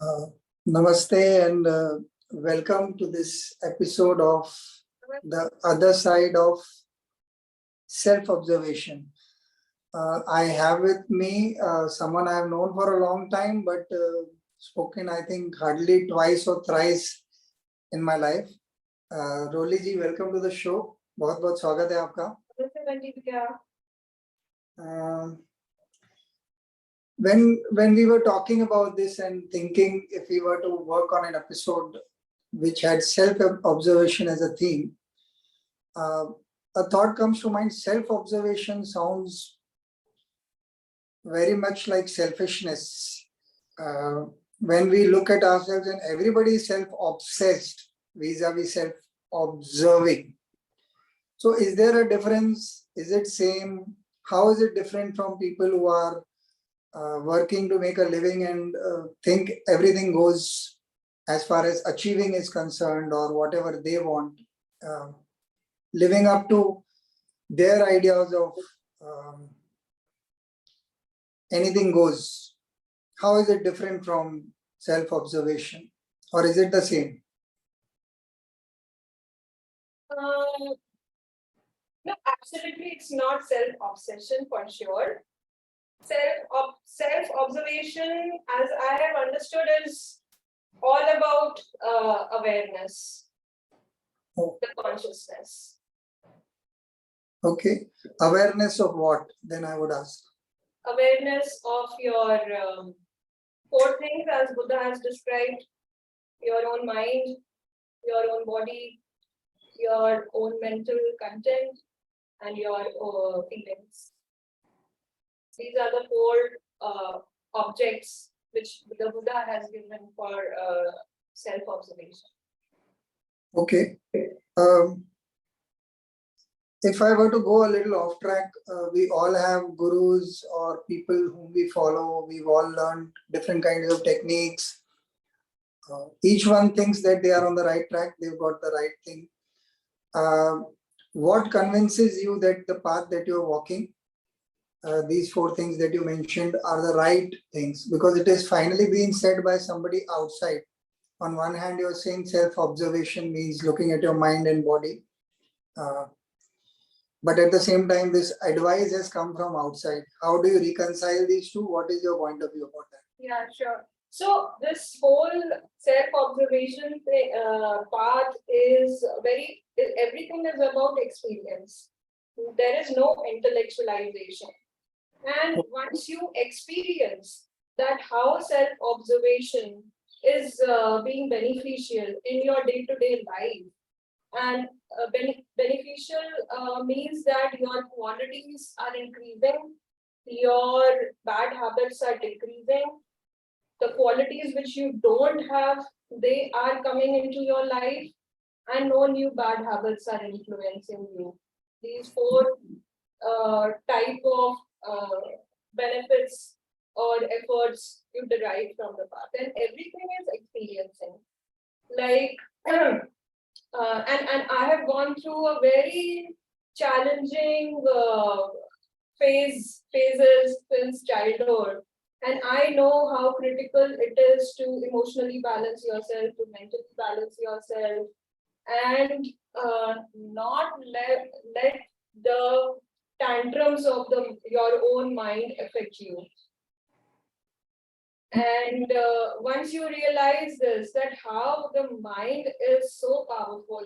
Uh, Namaste and welcome to this episode of The Other Side of Self-Observation. I have with me someone I have known for a long time, but spoken, I think, hardly twice or thrice in my life. Roli ji, welcome to the show. बहुत बहुत स्वागत है आपका. When we were talking about this and thinking if we were to work on an episode which had self-observation as a theme, a thought comes to mind. Self-observation sounds very much like selfishness. When we look at ourselves, and everybody is self-obsessed vis-a-vis self-observing. So is there a difference? Is it same? How is it different from people who are working to make a living and think everything goes as far as achieving is concerned, or whatever they want, living up to their ideas of anything goes? How is it different from self-observation, or is it the same? No, absolutely, it's not self-obsession for sure. Self-observation, as I have understood, is all about awareness, the consciousness. Okay, awareness of what? Then I would ask. Awareness of your four things, as Buddha has described: your own mind, your own body, your own mental content, and your feelings. These are the four objects which the Buddha has given for self-observation. Okay. If I were to go a little off track, we all have gurus or people whom we follow. We've all learned different kinds of techniques. Each one thinks that they are on the right track, they've got the right thing. What convinces you that the path that you're walking, these four things that you mentioned, are the right things? Because it is finally being said by somebody outside. On one hand, you're saying self-observation means looking at your mind and body. But at the same time, this advice has come from outside. How do you reconcile these two? What is your point of view about that? Yeah, sure. So this whole self-observation path is everything is about experience. There is no intellectualization. And once you experience that how self-observation is being beneficial in your day-to-day life, and beneficial means that your qualities are increasing, your bad habits are decreasing, the qualities which you don't have, they are coming into your life, and no new bad habits are influencing you. These four type of benefits or efforts you derive from the path, and everything is experiencing. Like and I have gone through a very challenging phases since childhood, and I know how critical it is to emotionally balance yourself, to mentally balance yourself, and not let the tantrums of your own mind affect you. And once you realize this, that how the mind is so powerful,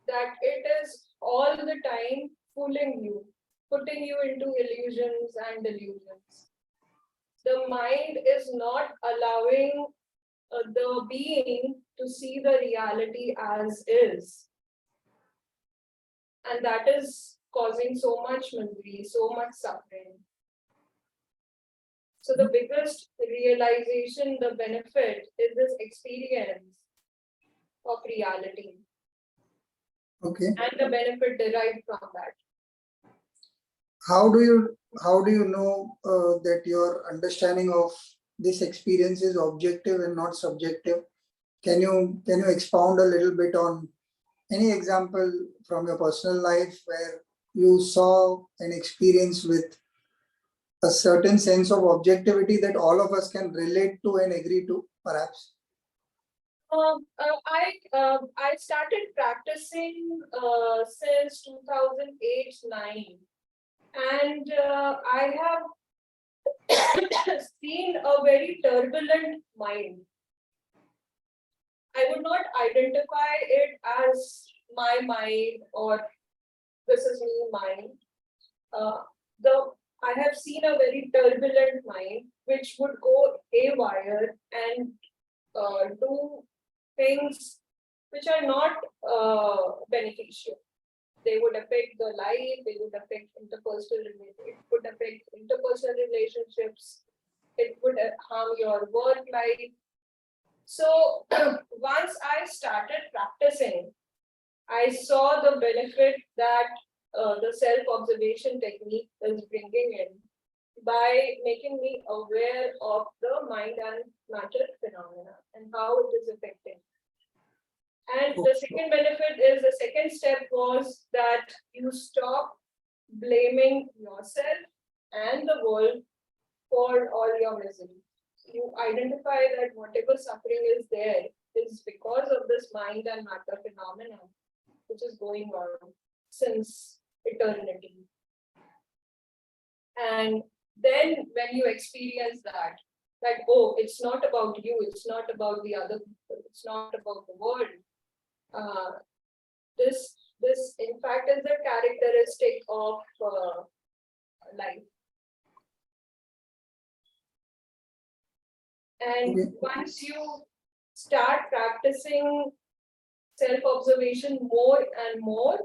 that it is all the time fooling you, putting you into illusions and delusions. The mind is not allowing the being to see the reality as is. And that is causing so much misery, so much suffering. So the biggest realization, the benefit, is this experience of reality. Okay. And the benefit derived from that. How do you know that your understanding of this experience is objective and not subjective? Can you expound a little bit on any example from your personal life where you saw an experience with a certain sense of objectivity that all of us can relate to and agree to? perhaps? I started practicing since 2008-9, and I have seen a very turbulent mind. I would not identify it as my mind or this is me mind. The I have seen a very turbulent mind which would go haywire and do things which are not beneficial. They would affect the life, they would affect interpersonal it would affect interpersonal relationships, it would harm your work life. So once I started practicing, I saw the benefit that the self-observation technique is bringing in by making me aware of the mind and matter phenomena and how it is affecting. And the second benefit is the second step was that you stop blaming yourself and the world for all your misery. You identify that whatever suffering is there is because of this mind and matter phenomena which is going on since eternity. And then when you experience that oh, it's not about you, it's not about the other people, it's not about the world. This in fact is the characteristic of life. And once you start practicing self-observation more and more,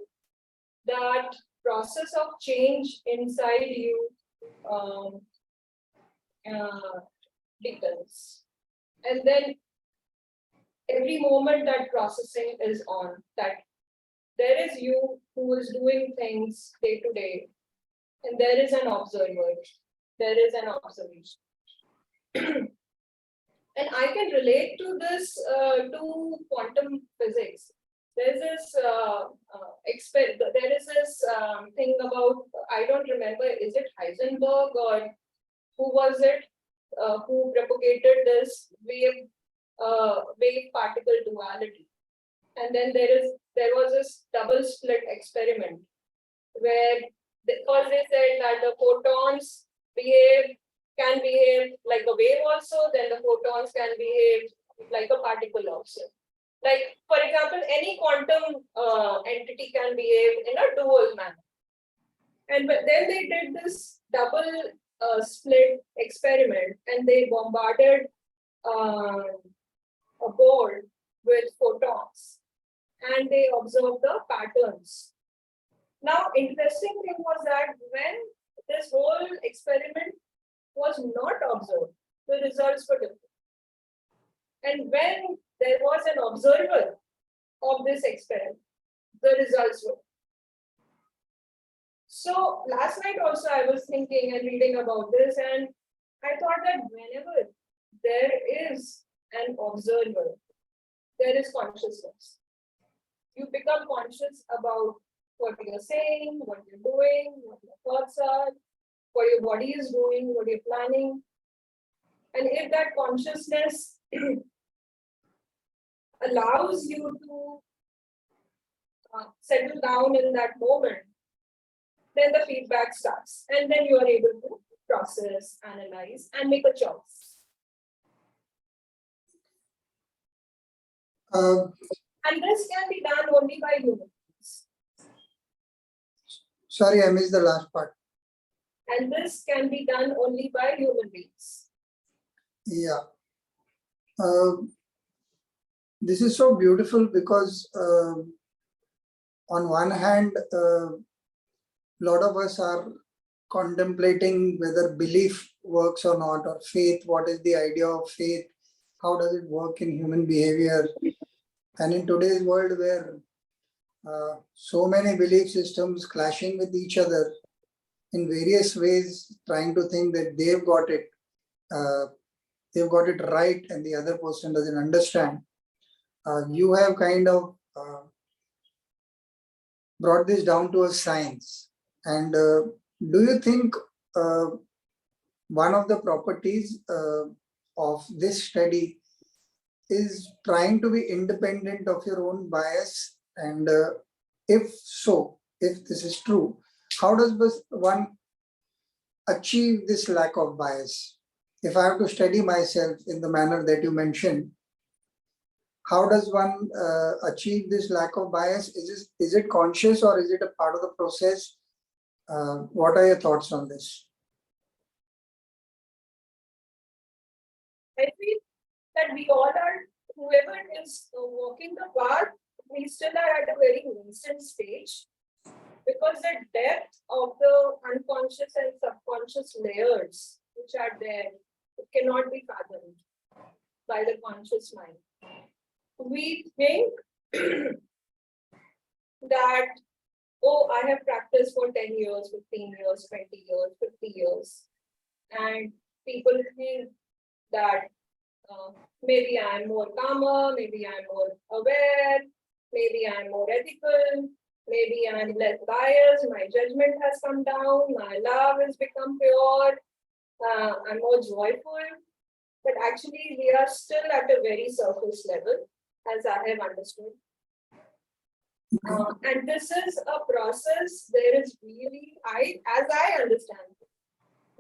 that process of change inside you deepens. And then every moment that processing is on, that there is you who is doing things day to day, and there is an observer, there is an observation. And I can relate to this to quantum physics. There's this there is this thing about, I don't remember, is it Heisenberg or who was it who propagated this wave particle duality? And then there was this double slit experiment where because they said that the photons can behave like a wave also, then the photons can behave like a particle also. Like, for example, any quantum entity can behave in a dual manner. And but then they did this double slit experiment and they bombarded a board with photons and they observed the patterns. Now, interesting thing was that when this whole experiment was not observed, the results were different. And when there was an observer of this experiment, the results were. So last night also I was thinking and reading about this, and I thought that whenever there is an observer, there is consciousness. You become conscious about what you're saying, what you're doing, what your thoughts are, what your body is doing, what you're planning. And if that consciousness allows you to settle down in that moment, then the feedback starts. And then you are able to process, analyze, and make a choice. And this can be done only by humans. Sorry, I missed the last part. And this can be done only by human beings. Yeah. This is so beautiful because on one hand, a lot of us are contemplating whether belief works or not, or faith. What is the idea of faith? How does it work in human behavior? And in today's world where so many belief systems clashing with each other in various ways, trying to think that they've got it right and the other person doesn't understand. You have kind of brought this down to a science. And do you think one of the properties of this study is trying to be independent of your own bias? And if so, if this is true, how does one achieve this lack of bias? If I have to study myself in the manner that you mentioned, how does one achieve this lack of bias? Is it conscious or is it a part of the process? What are your thoughts on this? I feel that we all are, whoever is walking the path, we still are at a very nascent stage, because the depth of the unconscious and subconscious layers which are there, it cannot be fathomed by the conscious mind. We think that, oh, I have practiced for 10 years, 15 years, 20 years, 50 years. And people think that maybe I'm more calmer, maybe I'm more aware, maybe I'm more ethical, maybe I'm less biased, my judgment has come down, my love has become pure, I'm more joyful. But actually, we are still at a very surface level, as I have understood. And this is a process. There is really, as I understand,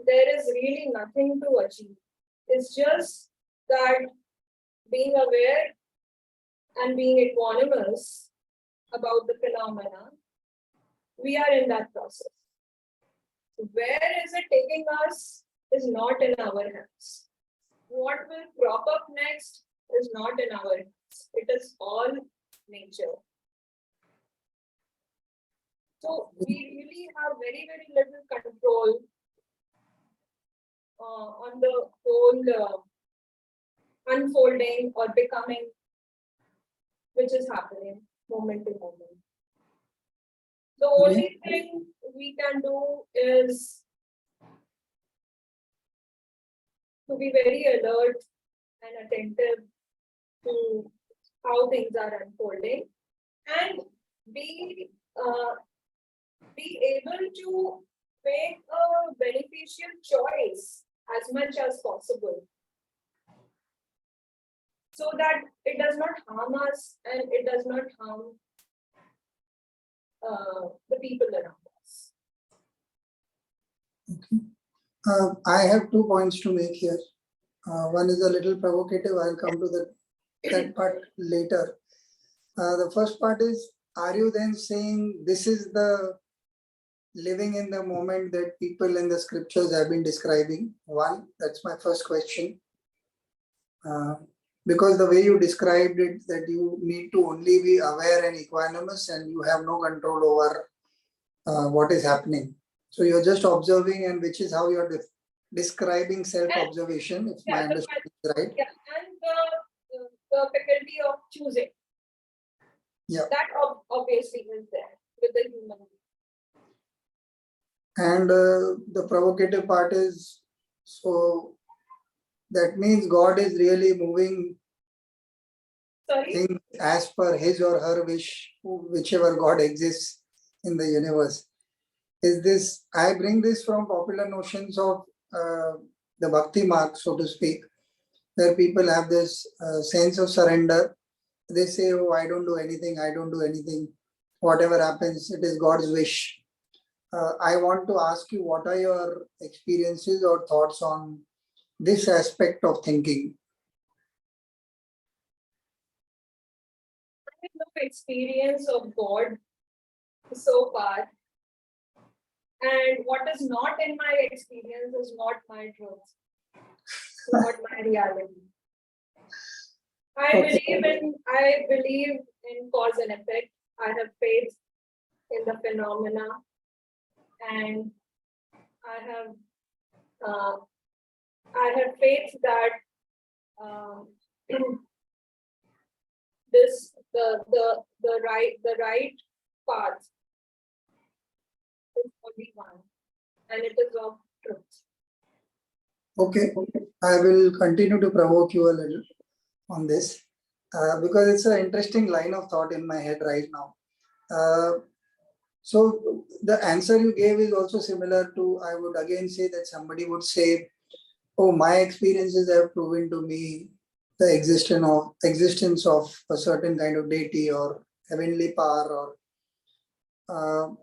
there is really nothing to achieve. It's just that being aware and being equanimous about the phenomena, we are in that process. Where is it taking us is not in our hands. What will crop up next is not in our hands. It is all nature. So we really have very, very little control on the whole unfolding or becoming, which is happening moment to moment. The only thing we can do is to be very alert and attentive to how things are unfolding, and be able to make a beneficial choice as much as possible, so that it does not harm us and it does not harm the people around us. Okay. I have 2 points to make here. One is a little provocative. I'll come to that part later. The first part is, are you then saying this is the living in the moment that people in the scriptures have been describing? One, that's my first question. Because the way you described it, that you need to only be aware and equanimous and you have no control over what is happening. So you're just observing, and which is how you're describing self-observation, if my understanding is right. Yeah, and the faculty of choosing. Yeah. That obviously is there with the human being. And the provocative part is, so that means God is really moving things as per his or her wish, whichever God exists in the universe. Is this, I bring this from popular notions of the bhakti mark, so to speak, where people have this sense of surrender. They say, oh, I don't do anything, whatever happens, it is God's wish. I want to ask you, what are your experiences or thoughts on this aspect of thinking? I have no experience of God so far. And what is not in my experience is not my truth, not my reality. I believe in cause and effect. I have faith in the phenomena, and I have faith that the right path is only one, and it is of truth. Okay, I will continue to provoke you a little on this because it's an interesting line of thought in my head right now. So the answer you gave is also similar to, I would again say that somebody would say, oh, my experiences have proven to me the existence of a certain kind of deity or heavenly power, or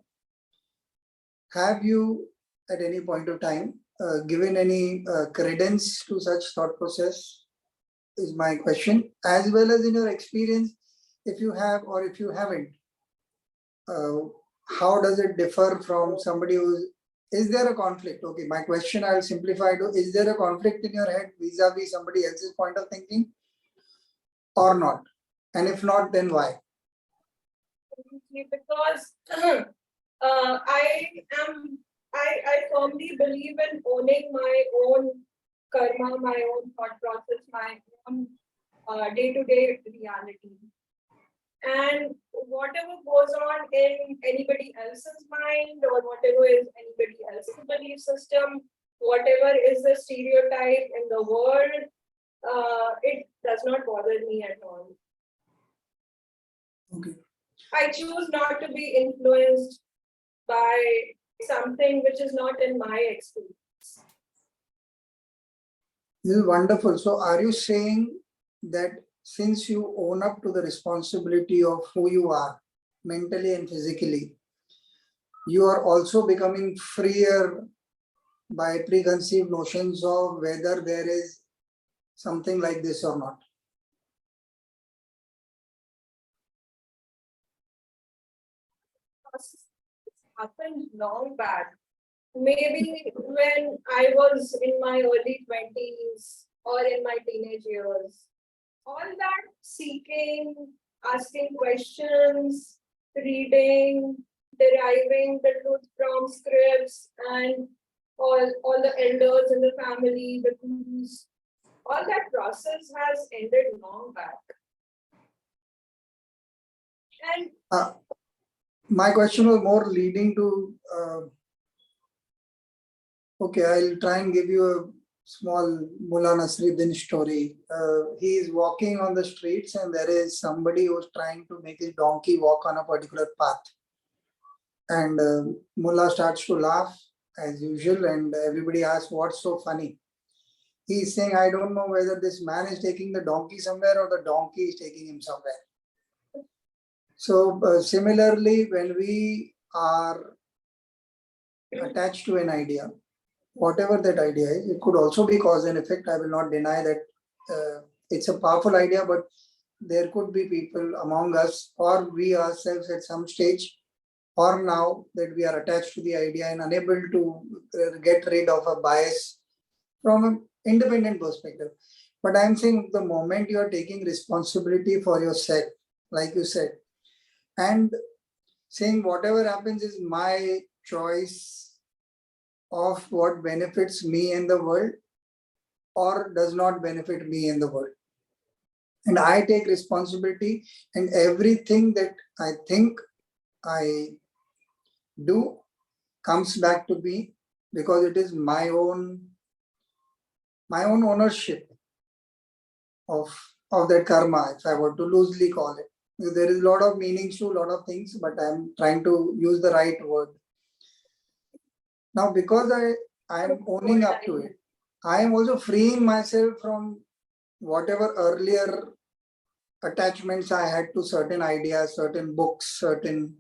have you at any point of time given any credence to such thought process, is my question, as well as in your experience, if you have or if you haven't, how does it differ from somebody who's, is there a conflict? Okay, my question I'll simplify to, is there a conflict in your head vis-a-vis somebody else's point of thinking or not? And if not, then why? Because I firmly believe in owning my own karma, my own thought process, my own day-to-day reality. And whatever goes on in anybody else's mind, or whatever is anybody else's belief system, whatever is the stereotype in the world, it does not bother me at all. Okay. I choose not to be influenced by something which is not in my experience. This is wonderful. So are you saying that since you own up to the responsibility of who you are mentally and physically, you are also becoming freer by preconceived notions of whether there is something like this or not? It's happened long back. Maybe when I was in my early 20s or in my teenage years. All that seeking, asking questions, reading, deriving the truth from scripts, and all the elders in the family, the gurus, all that process has ended long back. And My question was more leading to, okay, I'll try and give you a small Mullah Nasruddin story. He is walking on the streets and there is somebody who's trying to make his donkey walk on a particular path. And Mullah starts to laugh as usual, and everybody asks, what's so funny? He's saying, I don't know whether this man is taking the donkey somewhere or the donkey is taking him somewhere. So similarly, when we are attached to an idea, whatever that idea is, it could also be cause and effect. I will not deny that it's a powerful idea, but there could be people among us or we ourselves at some stage or now that we are attached to the idea and unable to get rid of a bias from an independent perspective. But I'm saying the moment you are taking responsibility for yourself, like you said, and saying whatever happens is my choice of what benefits me in the world or does not benefit me in the world. And I take responsibility, and everything that I think I do comes back to me because it is my own ownership of that karma, if I were to loosely call it. There is a lot of meanings to a lot of things, but I'm trying to use the right word. Now, because I am owning up to it, I am also freeing myself from whatever earlier attachments I had to certain ideas, certain books, certain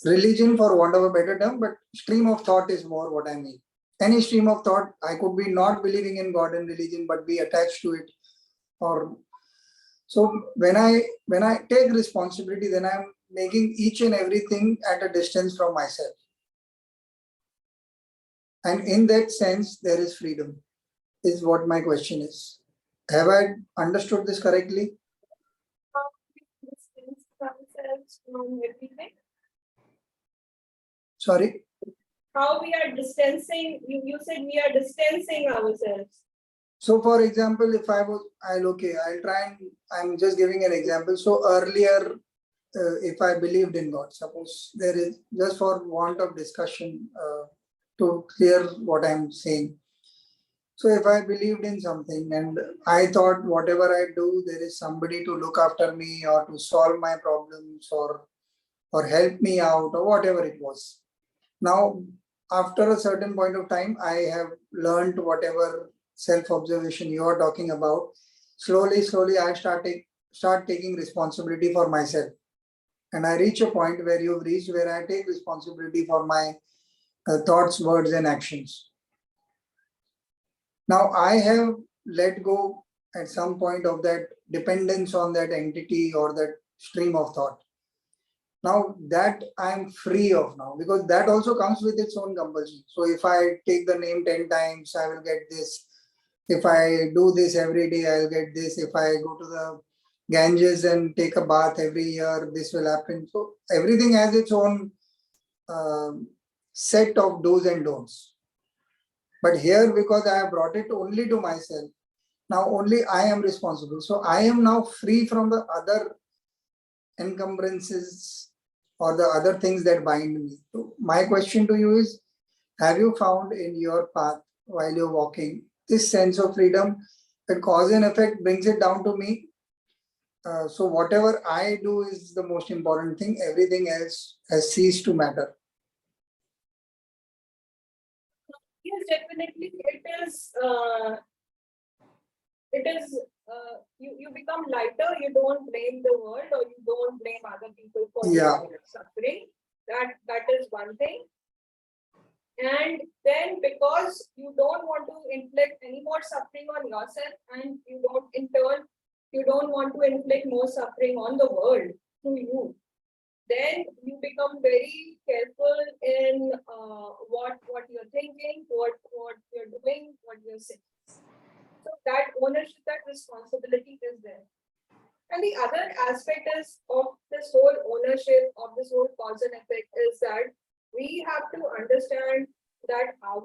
religion, for want of a better term, but stream of thought is more what I mean. Any stream of thought, I could be not believing in God and religion, but be attached to it. Or so when I take responsibility, then I'm making each and everything at a distance from myself. And in that sense, there is freedom, is what my question is. Have I understood this correctly? Sorry? How we are distancing, you said we are distancing ourselves. So for example, if I'll try and, I'm just giving an example. So earlier, if I believed in God, suppose there is, just for want of discussion, to clear what I'm saying. So if I believed in something and I thought whatever I do, there is somebody to look after me or to solve my problems or help me out or whatever it was. Now, after a certain point of time, I have learned whatever self-observation you are talking about, slowly I start taking responsibility for myself. And I reach a point where you've reached, where I take responsibility for my thoughts, words, and actions. Now I have let go at some point of that dependence on that entity or that stream of thought. Now that I'm free of now, because that also comes with its own compulsion. So if I take the name 10 times, I will get this. If I do this every day, I'll get this. If I go to the Ganges and take a bath every year, this will happen. So everything has its own set of do's and don'ts. But here, because I have brought it only to myself, now only I am responsible. So I am now free from the other encumbrances or the other things that bind me. So my question to you is, have you found in your path while you're walking this sense of freedom that cause and effect brings it down to me? So whatever I do is the most important thing. Everything else has ceased to matter. Yes, definitely. You become lighter. You don't blame the world, or you don't blame other people for your suffering. That is one thing. And then, because you don't want to inflict any more suffering on yourself, and you don't, in turn, you don't want to inflict more suffering on the world through you, then you become very careful in what you're thinking, what you're doing, what you're saying. So that ownership, that responsibility is there. And the other aspect is of this whole ownership of this whole cause and effect is that we have to understand that our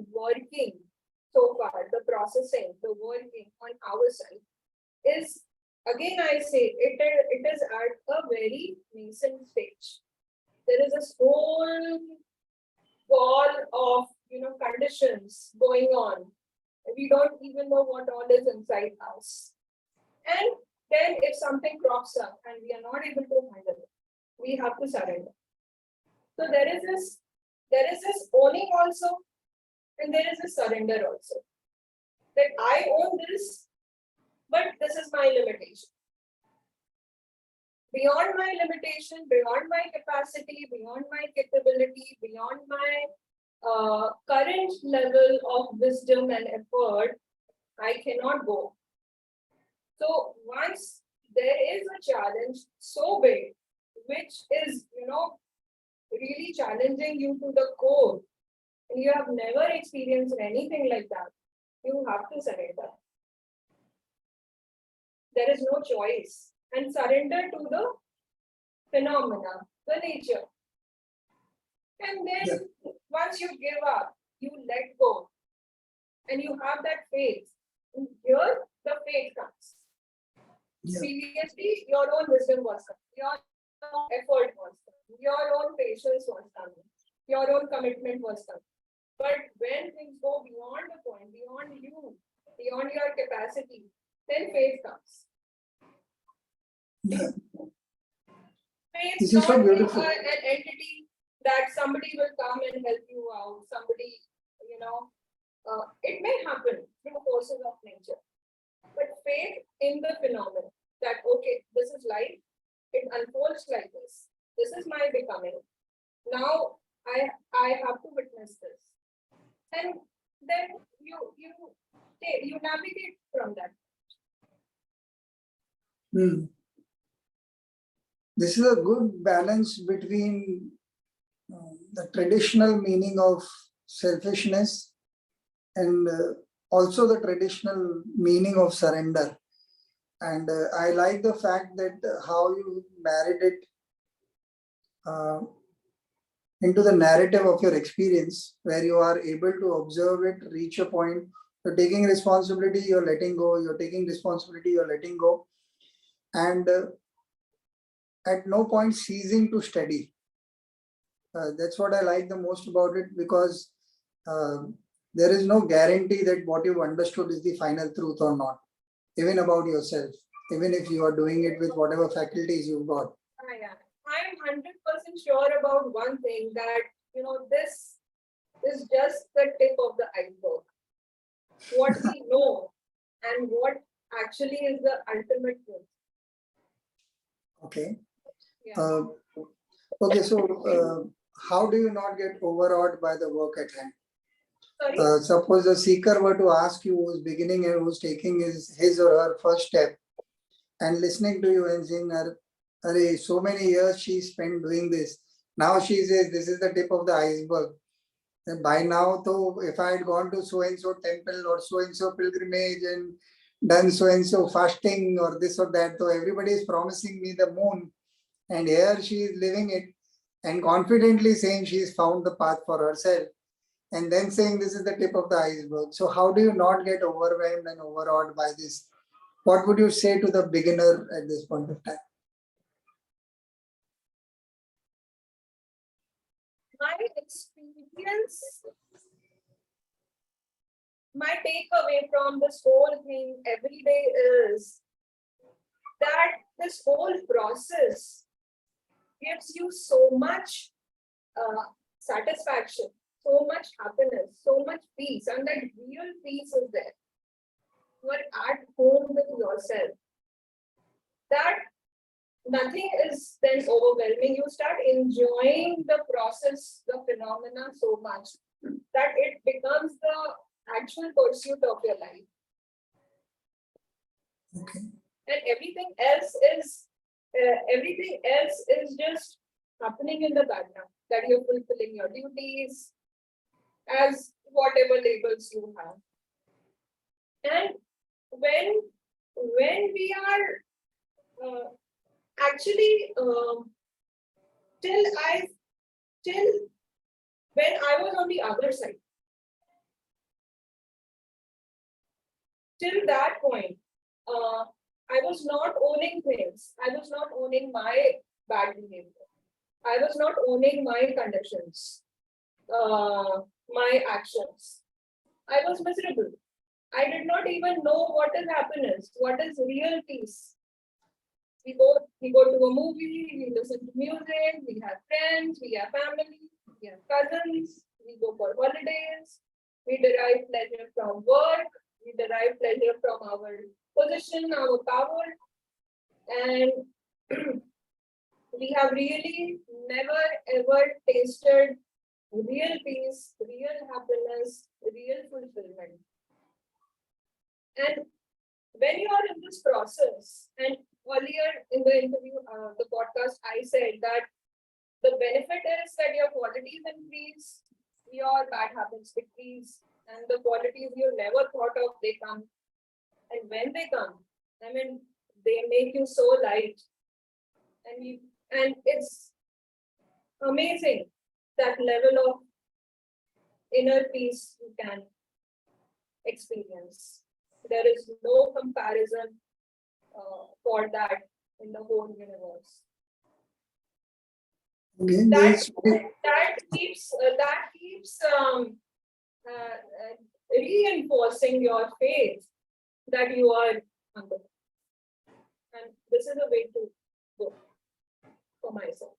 working so far, the processing, the working on our side is, again I say, it is at a very nascent stage. There is a whole wall of conditions going on. We don't even know what all is inside us. And then if something crops up and we are not able to handle it, we have to surrender. So there is this owning also, and there is a surrender also. That I own this, but this is my limitation. Beyond my limitation, beyond my capacity, beyond my capability, beyond my current level of wisdom and effort, I cannot go. So once there is a challenge so big, which is, really challenging you to the core, and you have never experienced anything like that, you have to surrender. There is no choice. And surrender to the phenomena, the nature. And then once you give up, you let go, and you have that faith. And here, the faith comes. Seriously, your own wisdom was coming, your own effort was coming, your own patience was coming, your own commitment was coming. But when things go beyond the point, beyond you, beyond your capacity, then faith comes. Faith is not an entity that somebody will come and help you out. Somebody, it may happen through forces of nature. But faith in the phenomenon that, okay, this is life, it unfolds like this. This is my becoming. Now I have to witness this. And then you navigate from that. This is a good balance between the traditional meaning of selfishness and also the traditional meaning of surrender. And I like the fact that how you married it into the narrative of your experience, where you are able to observe it, reach a point, you're taking responsibility, you're letting go, you're taking responsibility, you're letting go, and at no point ceasing to study. That's what I like the most about it, because there is no guarantee that what you've understood is the final truth or not, even about yourself, even if you are doing it with whatever faculties you've got. I'm 100% sure about one thing, that this is just the tip of the iceberg. what we know and what actually is the ultimate truth. Okay. Yeah. Okay, so how do you not get overawed by the work at hand? Sorry? Suppose a seeker were to ask you who's beginning and who's taking his or her first step and listening to you and saying, Arey, so many years she spent doing this. Now she says this is the tip of the iceberg. And by now, though, if I had gone to so and so temple or so and so pilgrimage and done so and so fasting or this or that, though everybody is promising me the moon, and here she is living it and confidently saying she's found the path for herself, and then saying this is the tip of the iceberg. So, how do you not get overwhelmed and overawed by this? What would you say to the beginner at this point of time? My experience, my takeaway from this whole thing every day is that this whole process gives you so much satisfaction, so much happiness, so much peace, and that real peace is there. You are at home with yourself. That nothing is then overwhelming. You start enjoying the process, the phenomena so much that it becomes the actual pursuit of your life. Okay. And everything else is just happening in the background, that you're fulfilling your duties as whatever labels you have. And when we are actually till when I was on the other side, till that point, I was not owning things. I was not owning my bad behavior. I was not owning my conditions, my actions. I was miserable. I did not even know what is happiness, what is real peace. We go to a movie, we listen to music, we have friends, we have family, we have cousins, we go for holidays, we derive pleasure from work, we derive pleasure from our position, our power, and we have really never ever tasted real peace, real happiness, real fulfillment. And when you are in this process, and earlier in the interview, the podcast, I said that the benefit is that your qualities increase, your bad habits decrease, and the qualities you never thought of, they come. And when they come, I mean, they make you so light. And it's amazing that level of inner peace you can experience. There is no comparison for that in the whole universe. Okay, That keeps reinforcing your faith that you are under. And this is a way to go for myself.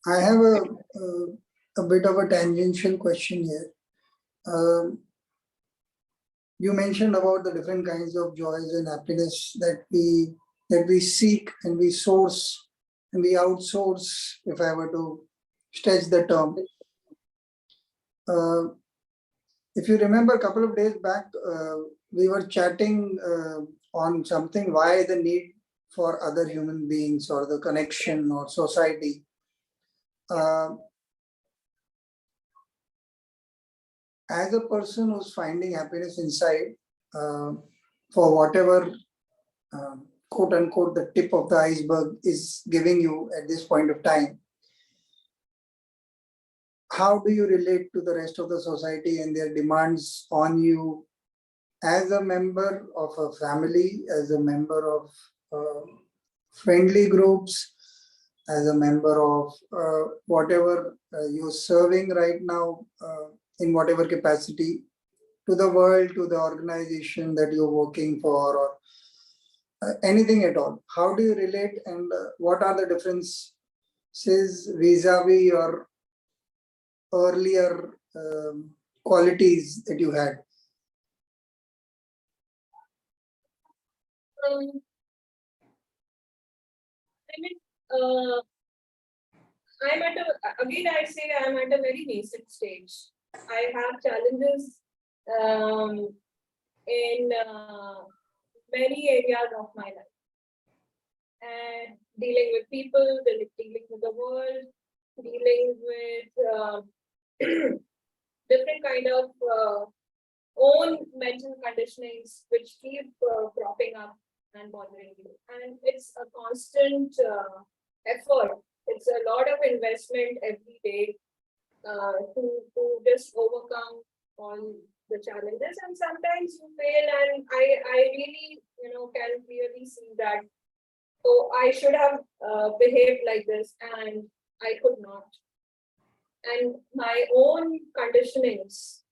I have a bit of a tangential question here. You mentioned about the different kinds of joys and happiness that we seek and we source and we outsource, if I were to stretch the term. If you remember a couple of days back, we were chatting on something, why the need for other human beings or the connection or society. As a person who's finding happiness inside, for whatever quote unquote the tip of the iceberg is giving you at this point of time, how do you relate to the rest of the society and their demands on you as a member of a family, as a member of friendly groups, as a member of whatever you're serving right now, in whatever capacity, to the world, to the organization that you're working for, or anything at all? How do you relate, and what are the differences vis-a-vis your earlier qualities that you had? I mean, I'm at again, I say I'm at a very nascent stage. I have challenges in many areas of my life. And dealing with people, dealing with the world, dealing with different kind of own mental conditionings which keep cropping up and bothering you. And it's a constant effort. It's a lot of investment every day to just overcome all the challenges. And sometimes you fail, and I really, can clearly see that. So I should have behaved like this, and I could not. And my own conditionings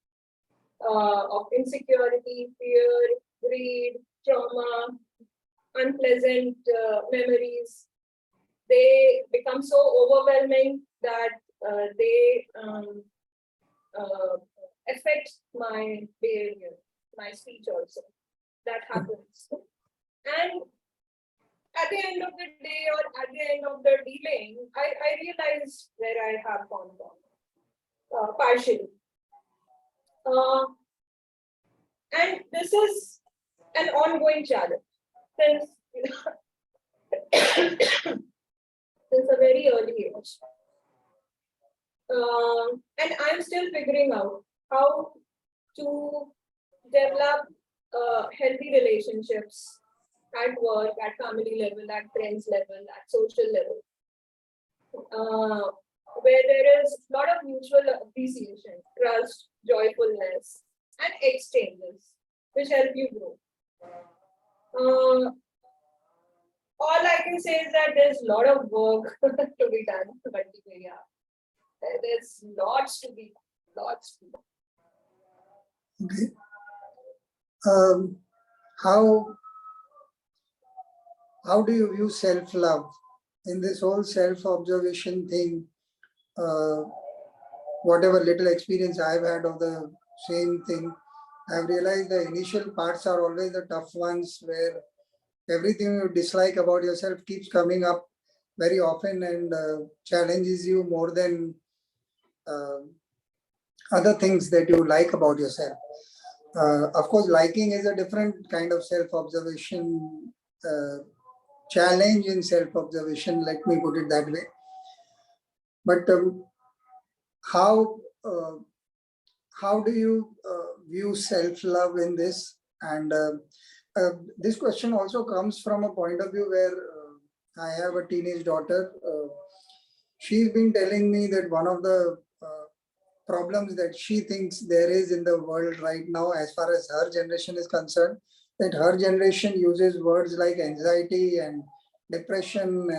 of insecurity, fear, greed, trauma, unpleasant memories, they become so overwhelming that they affect my behavior, my speech also. That happens. And at the end of the day, or at the end of the dealing, I realize where I have gone wrong, partially. And this is an ongoing challenge since since a very early age. And I'm still figuring out how to develop healthy relationships at work, at family level, at friends level, at social level, where there is a lot of mutual appreciation, trust, joyfulness, and exchanges, which help you grow. All I can say is that there's a lot of work to be done, but yeah, there's lots to be done. Okay. How do you view self-love in this whole self-observation thing? Whatever little experience I've had of the same thing, I've realized the initial parts are always the tough ones, where everything you dislike about yourself keeps coming up very often and challenges you more than other things that you like about yourself. Of course, liking is a different kind of self-observation, challenge in self-observation, let me put it that way. But how do you view self-love in this? And this question also comes from a point of view where I have a teenage daughter. She's been telling me that one of the problems that she thinks there is in the world right now, as far as her generation is concerned, that her generation uses words like anxiety and depression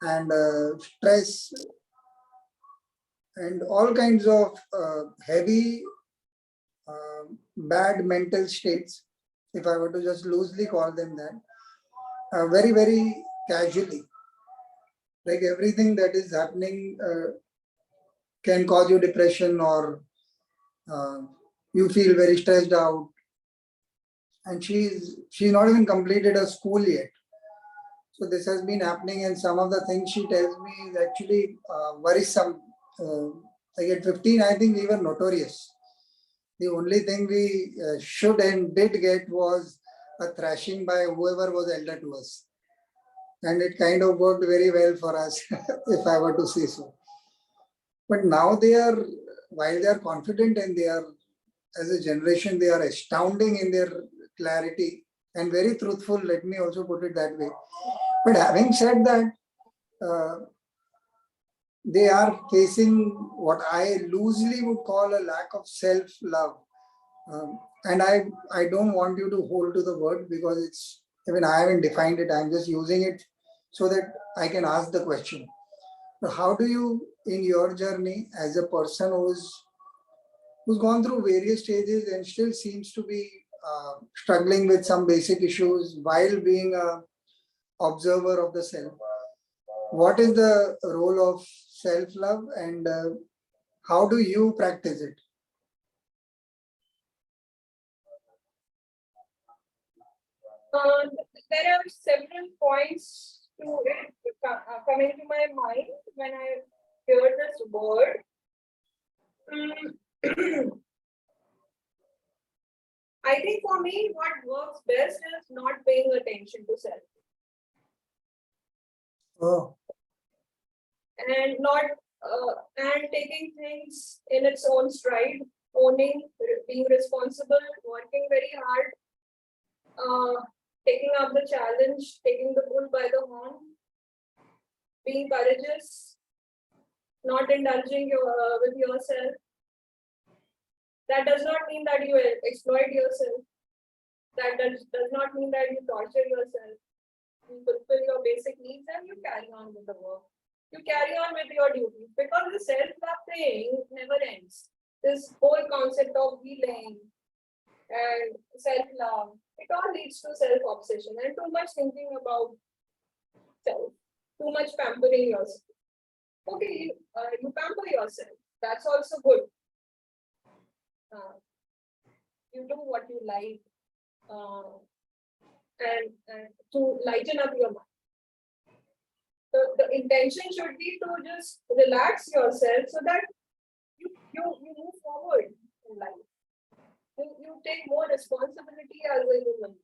and stress and all kinds of heavy, bad mental states, if I were to just loosely call them that, very, very casually. Like everything that is happening can cause you depression, or you feel very stressed out. And she's not even completed a school yet. So this has been happening, and some of the things she tells me is actually worrisome. Like at 15, I think we were notorious. The only thing we should and did get was a thrashing by whoever was elder to us. And it kind of worked very well for us, if I were to say so. But now they are, while they are confident and they are, as a generation, they are astounding in their clarity and very truthful, let me also put it that way. But having said that, they are facing what I loosely would call a lack of self-love. And I don't want you to hold to the word, because it's, even I haven't defined it, I'm just using it so that I can ask the question. So how do you, in your journey as a person who's gone through various stages and still seems to be struggling with some basic issues while being a observer of the self, what is the role of self-love, and how do you practice it? There are several points to it coming to my mind when I hear this word. I think for me, what works best is not paying attention to self. Oh. And not and taking things in its own stride, owning, being responsible, working very hard, taking up the challenge, taking the bull by the horn, being courageous, not indulging with yourself. That does not mean that you exploit yourself. That does not mean that you torture yourself. You fulfill your basic needs and you carry on with the work. You carry on with your duties because the self-love thing never ends. This whole concept of healing and self-love, it all leads to self-obsession and too much thinking about self, too much pampering yourself. Okay, you pamper yourself. That's also good. You do what you like and to lighten up your mind. The intention should be to just relax yourself so that you move forward in life. You take more responsibility as a human.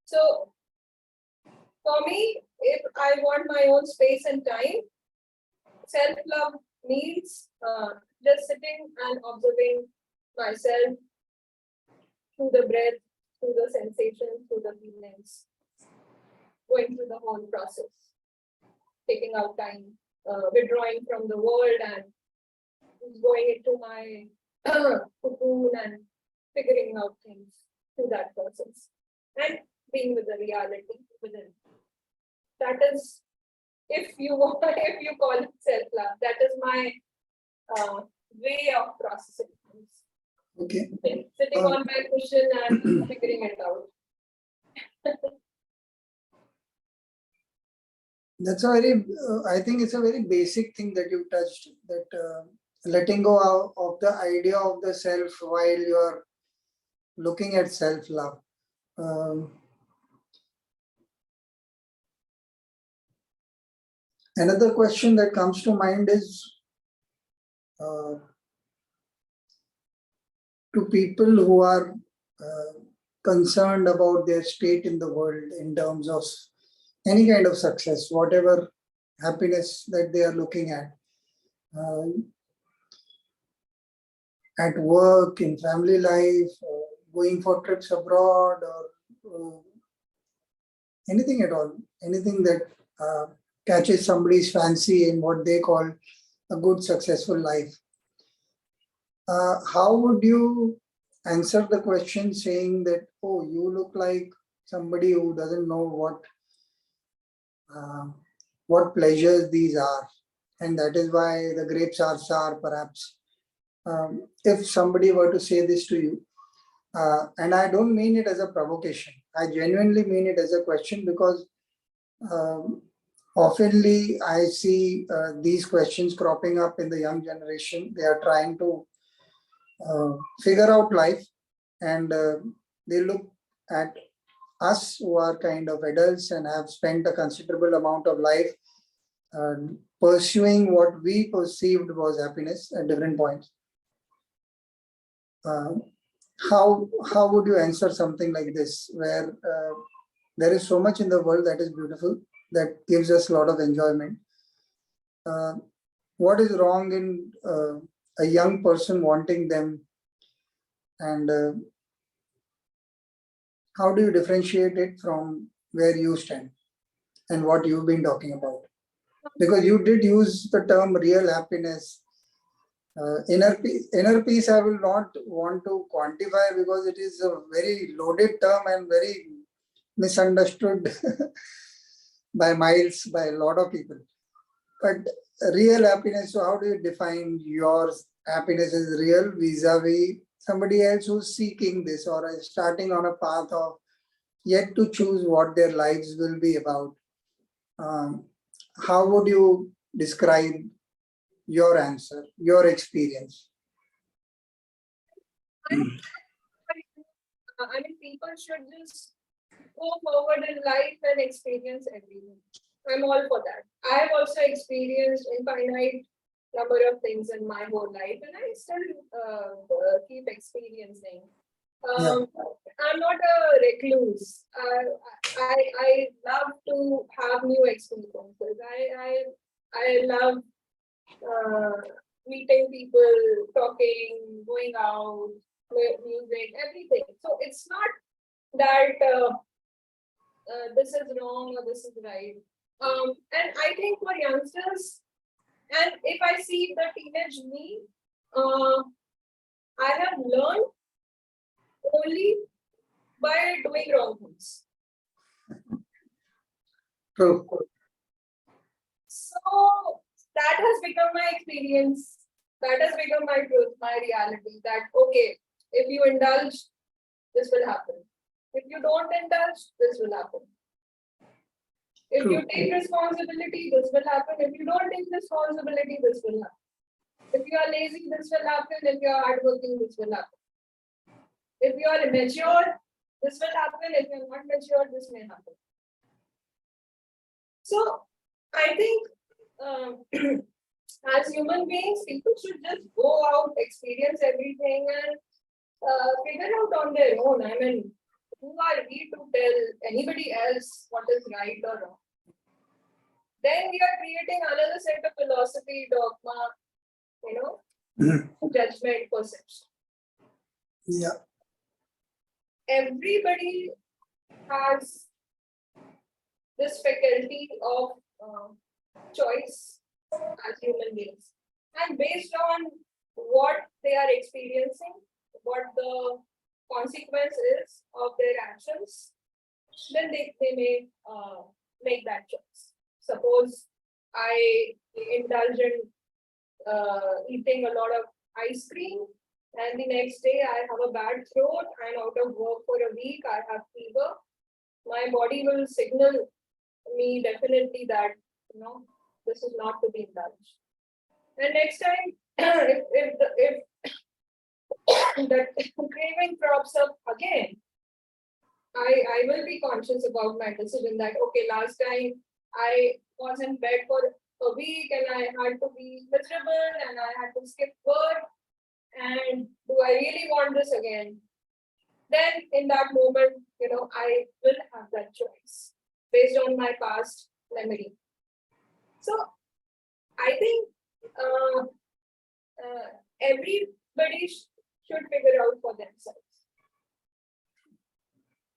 So for me, if I want my own space and time, self-love means just sitting and observing myself through the breath, through the sensations, through the feelings, going through the whole process, taking out time, withdrawing from the world and going into my cocoon and figuring out things through that process and being with the reality within. That is, if you call it self-love, that is my way of processing things. Okay. Sitting on my cushion and figuring it out. That's a very, I think it's a very basic thing that you touched, that letting go of the idea of the self while you are looking at self-love. Another question that comes to mind is to people who are concerned about their state in the world in terms of any kind of success, whatever happiness that they are looking at work, in family life, going for trips abroad, or anything at all, anything that catches somebody's fancy in what they call a good, successful life. How would you answer the question saying that, oh, you look like somebody who doesn't know what pleasures these are, and that is why the grapes are sour, perhaps. If somebody were to say this to you, and I don't mean it as a provocation, I genuinely mean it as a question, because oftenly I see these questions cropping up in the young generation. They are trying to figure out life, and they look at us who are kind of adults and have spent a considerable amount of life pursuing what we perceived was happiness at different points. How would you answer something like this, where there is so much in the world that is beautiful, that gives us a lot of enjoyment? What is wrong in a young person wanting them, and how do you differentiate it from where you stand and what you've been talking about? Because you did use the term real happiness. Inner peace, I will not want to quantify because it is a very loaded term and very misunderstood by miles by a lot of people. But real happiness, so how do you define your happiness as real vis-a-vis somebody else who's seeking this or is starting on a path of yet to choose what their lives will be about? How would you describe your answer, your experience? I mean, people should just go forward in life and experience everything. I'm all for that. I have also experienced infinite number of things in my whole life, and I still keep experiencing. I'm not a recluse. I love to have new experiences. I love meeting people, talking, going out, music, everything. So it's not that this is wrong or this is right. And I think for youngsters, and if I see the teenage me, I have learned only by doing wrong things. True. So that has become my experience. That has become my truth, my reality. That okay, if you indulge, this will happen. If you don't indulge, this will happen. If you take responsibility, this will happen. If you don't take responsibility, this will happen. If you are lazy, this will happen. If you are hardworking, this will happen. If you are immature, this will happen. If you are not mature, this may happen. So I think as human beings, people should just go out, experience everything, and figure out on their own. I mean, who are we to tell anybody else what is right or wrong? Then we are creating another set of philosophy, dogma, judgment, perception. Yeah. Everybody has this faculty of choice as human beings. And based on what they are experiencing, what the consequence is of their actions, then they may make that choice. Suppose I indulge in eating a lot of ice cream, and the next day I have a bad throat, I'm out of work for a week, I have fever, my body will signal me definitely that this is not to be indulged. And next time, if the craving crops up again, I will be conscious about my decision that okay, last time I was in bed for a week and I had to be miserable and I had to skip work. And do I really want this again? Then in that moment, I will have that choice based on my past memory. So I think everybody should figure out for themselves.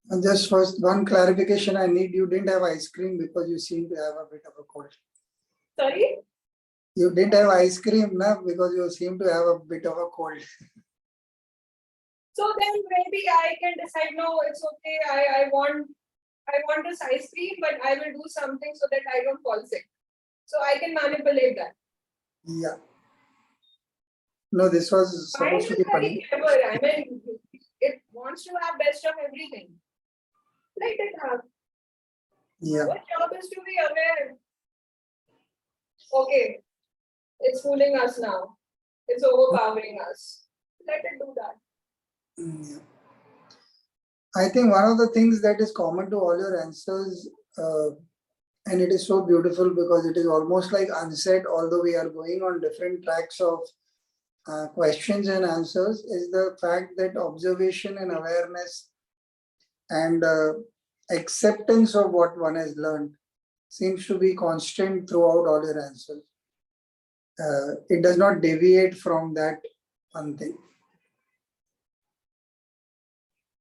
And just first, one clarification I need. You didn't have ice cream because you seem to have a bit of a cold. Sorry? You didn't have ice cream now because you seem to have a bit of a cold. So then maybe I can decide, no, it's okay. I want this ice cream, but I will do something so that I don't fall sick. So I can manipulate that. Yeah. No, this was supposed to be funny. Clever. I mean, it wants to have best of everything. Let it have. Yeah. Our job is to be aware. Okay, it's fooling us now. It's overpowering us. Let it do that. Yeah. I think one of the things that is common to all your answers, and it is so beautiful because it is almost like unsaid, although we are going on different tracks of questions and answers, is the fact that observation and awareness and acceptance of what one has learned seems to be constant throughout all your answers. It does not deviate from that one thing.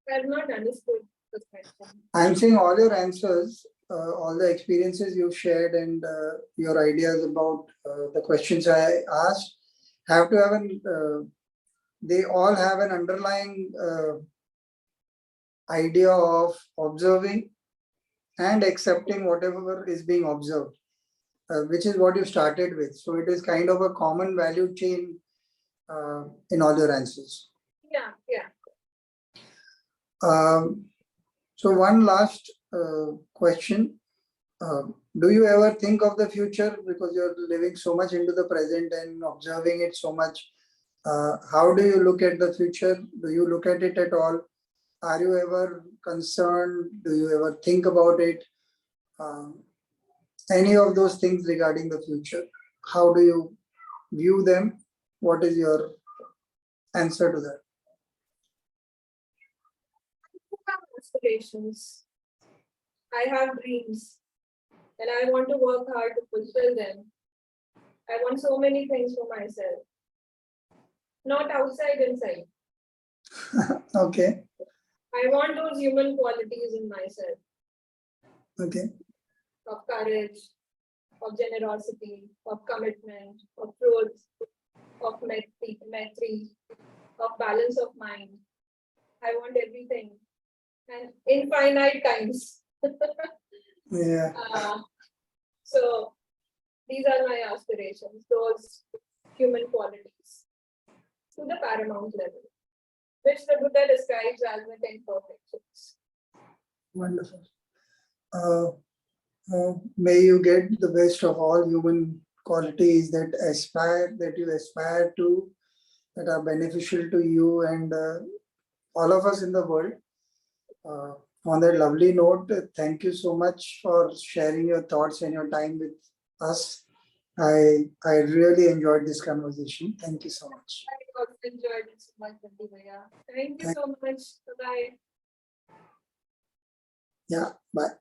I have not understood this question. I'm saying all your answers, all the experiences you've shared and your ideas about the questions I asked have to have they all have an underlying idea of observing and accepting whatever is being observed, which is what you started with. So it is kind of a common value chain in all your answers. Yeah. So one last question. do you ever think of the future, because you're living so much into the present and observing it so much? How do you look at the future? Do you look at it at all? Are you ever concerned? Do you ever think about it? Any of those things regarding the future? How do you view them? What is your answer to that? I have aspirations. I have dreams. And I want to work hard to fulfill them. I want so many things for myself. Not outside, inside. Okay. I want those human qualities in myself Okay. of courage, of generosity, of commitment, of truth, of metri, of balance of mind. I want everything and infinite times. Yeah. So these are my aspirations, those human qualities to the paramount level, which the Buddha describes as the 10 perfections. Wonderful. May you get the best of all human qualities that you aspire to, that are beneficial to you and all of us in the world. On that lovely note, thank you so much for sharing your thoughts and your time with us. I really enjoyed this conversation. Thank you so much. I also enjoyed it so much, Bhaiya. Thank you Thank- so much. Bye. Yeah, bye.